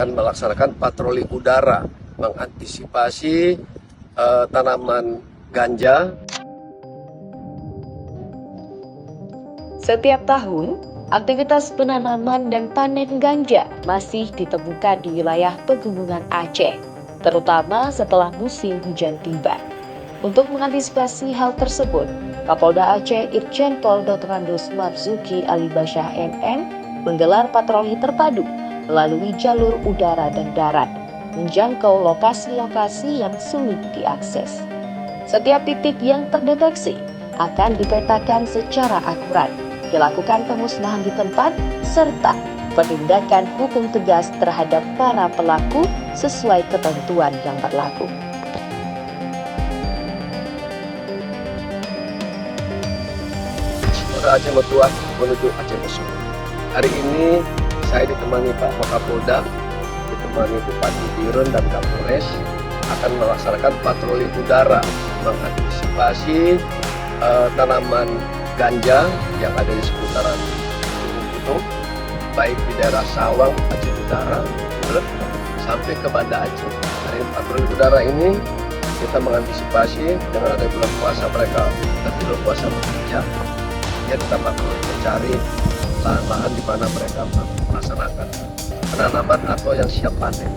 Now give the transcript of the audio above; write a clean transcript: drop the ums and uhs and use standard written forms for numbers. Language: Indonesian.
akan melaksanakan patroli udara mengantisipasi tanaman ganja. Setiap tahun, aktivitas penanaman dan panen ganja masih ditemukan di wilayah pegunungan Aceh, terutama setelah musim hujan tiba. Untuk mengantisipasi hal tersebut, Kapolda Aceh Irjen Pol Dr. Andus Marzuki Ali Basyah MM menggelar patroli terpadu melalui jalur udara dan darat, menjangkau lokasi-lokasi yang sulit diakses. Setiap titik yang terdeteksi akan dipetakan secara akurat, dilakukan pemusnahan di tempat, serta penindakan hukum tegas terhadap para pelaku sesuai ketentuan yang berlaku. Aceh Metuah menuju Aceh Besok. Hari ini saya ditemani Pak Wakapolda, ditemani Bupati Biren dan Kapolres akan melaksanakan patroli udara mengantisipasi tanaman ganja yang ada di seputaran Gunung, baik di daerah Sawang, Aceh Utara, sampai ke Banda Aceh. Dari patroli udara ini kita mengantisipasi dengan ada bulan puasa mereka nanti bulan puasa bekerja. Ya, kita mencari lahan-lahan di mana mereka melaksanakan penanaman atau yang siap panen.